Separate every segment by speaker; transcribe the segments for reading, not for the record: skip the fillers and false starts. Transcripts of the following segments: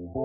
Speaker 1: Hi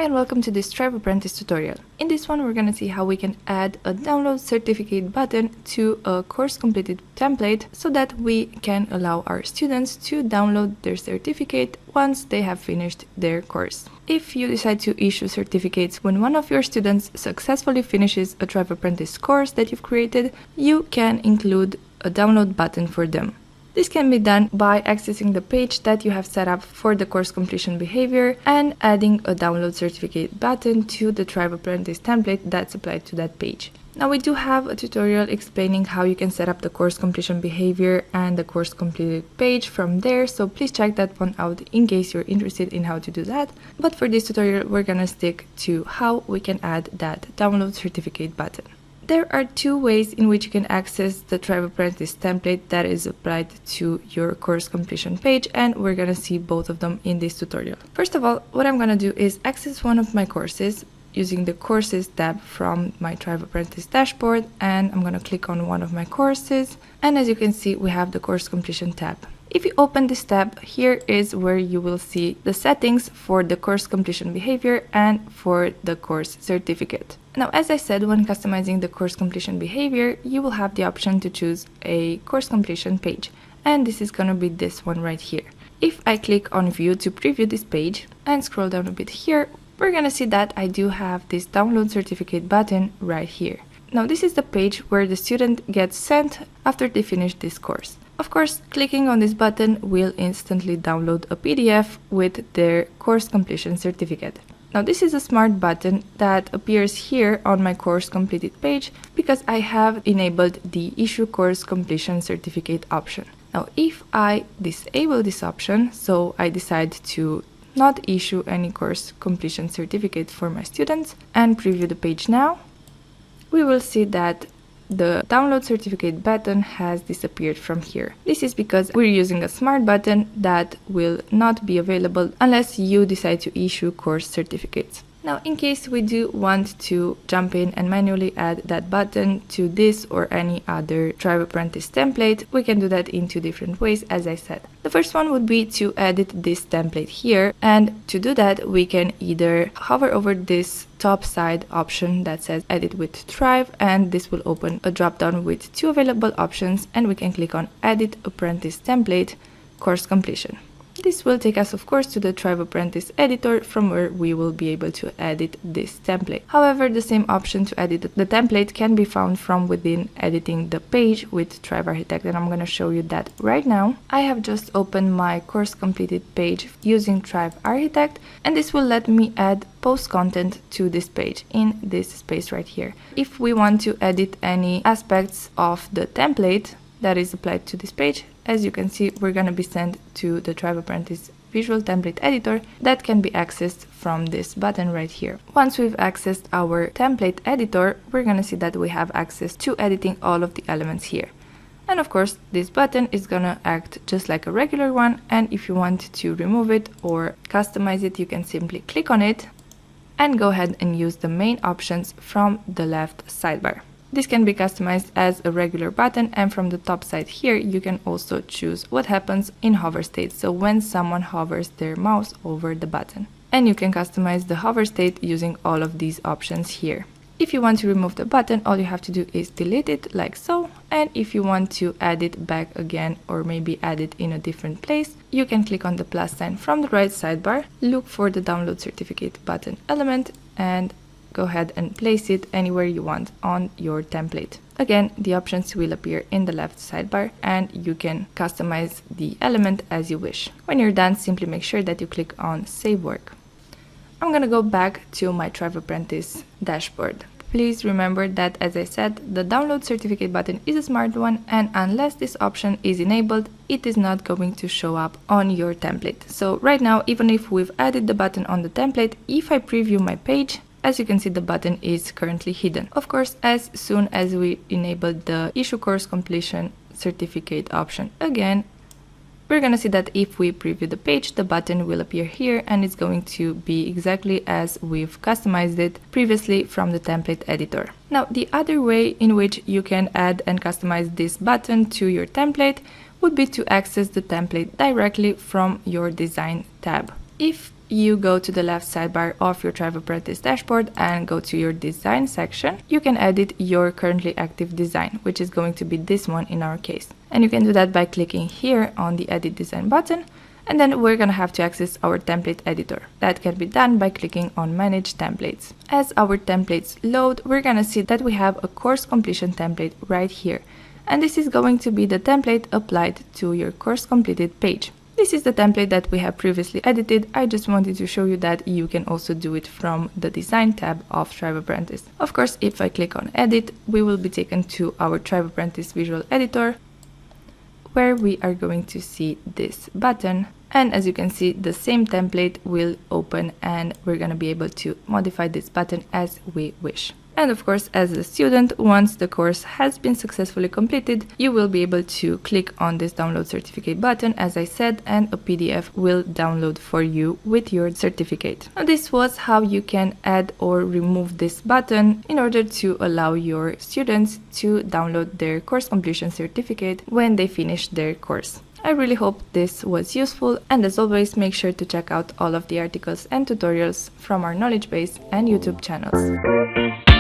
Speaker 1: and welcome to this Strive Apprentice tutorial. In this one we're going to see how we can add a download certificate button to a course completed template so that we can allow our students to download their certificate once they have finished their course. If you decide to issue certificates when one of your students successfully finishes a Strive Apprentice course that you've created, you can include a download button for them. This can be done by accessing the page that you have set up for the course completion behavior and adding a download certificate button to the Strive Apprentice template that's applied to that page. Now we do have a tutorial explaining how you can set up the course completion behavior and the course completed page from there, so please check that one out in case you're interested in how to do that. But for this tutorial we're gonna stick to how we can add that download certificate button. There are two ways in which you can access the Strive Apprentice template that is applied to your course completion page, and we're gonna see both of them in this tutorial. First of all, what I'm gonna do is access one of my courses using the Courses tab from my Strive Apprentice dashboard, and I'm gonna click on one of my courses, and as you can see we have the course completion tab. If you open this tab, here is where you will see the settings for the course completion behavior and for the course certificate. Now, as I said, when customizing the course completion behavior, you will have the option to choose a course completion page, and this is going to be this one right here. If I click on view to preview this page and scroll down a bit here, we're going to see that I do have this download certificate button right here. Now, this is the page where the student gets sent after they finish this course. Of course, clicking on this button will instantly download a PDF with their course completion certificate. Now, this is a smart button that appears here on my course completed page because I have enabled the issue course completion certificate option. Now, if I disable this option, so I decide to not issue any course completion certificate for my students and preview the page now, we will see that the download certificate button has disappeared from here. This is because we're using a smart button that will not be available unless you decide to issue course certificates. Now, in case we do want to jump in and manually add that button to this or any other Strive Apprentice template, we can do that in two different ways, as I said. The first one would be to edit this template here, and to do that we can either hover over this top side option that says edit with Strive, and this will open a drop down with two available options, and we can click on edit Apprentice template course completion. This will take us, of course, to the Strive Apprentice editor from where we will be able to edit this template. However, the same option to edit the template can be found from within editing the page with Strive Architect, and I'm going to show you that right now. I have just opened my course completed page using Strive Architect, and this will let me add post content to this page in this space right here. If we want to edit any aspects of the template that is applied to this page, as you can see, we're going to be sent to the Strive Apprentice visual template editor that can be accessed from this button right here. Once we've accessed our template editor, we're going to see that we have access to editing all of the elements here. And of course, this button is going to act just like a regular one, and if you want to remove it or customize it, you can simply click on it and go ahead and use the main options from the left sidebar. This can be customized as a regular button, and from the top side here you can also choose what happens in hover state, so when someone hovers their mouse over the button. And you can customize the hover state using all of these options here. If you want to remove the button, all you have to do is delete it like so, and if you want to add it back again or maybe add it in a different place, you can click on the plus sign from the right sidebar, look for the download certificate button element, and go ahead and place it anywhere you want on your template. Again, the options will appear in the left sidebar, and you can customize the element as you wish. When you're done, simply make sure that you click on Save Work. I'm gonna go back to my Strive Apprentice dashboard. Please remember that, as I said, the download certificate button is a smart one, and unless this option is enabled, it is not going to show up on your template. So right now, even if we've added the button on the template, if I preview my page, as you can see, the button is currently hidden. Of course, as soon as we enable the issue course completion certificate option again, we're going to see that if we preview the page, the button will appear here, and it's going to be exactly as we've customized it previously from the template editor. Now, the other way in which you can add and customize this button to your template would be to access the template directly from your design tab. If you go to the left sidebar of your Thrive Apprentice dashboard and go to your design section, you can edit your currently active design, which is going to be this one in our case. And you can do that by clicking here on the edit design button, and then we're gonna have to access our template editor. That can be done by clicking on manage templates. As our templates load, we're gonna see that we have a course completion template right here. And this is going to be the template applied to your course completed page. This is the template that we have previously edited. I just wanted to show you that you can also do it from the design tab of Thrive Apprentice. Of course, if I click on edit, we will be taken to our Thrive Apprentice visual editor, where we are going to see this button. And as you can see, the same template will open and we're going to be able to modify this button as we wish. And of course, as a student, once the course has been successfully completed, you will be able to click on this download certificate button, as I said, and a PDF will download for you with your certificate. Now, this was how you can add or remove this button in order to allow your students to download their course completion certificate when they finish their course. I really hope this was useful, and as always, make sure to check out all of the articles and tutorials from our knowledge base and YouTube channels.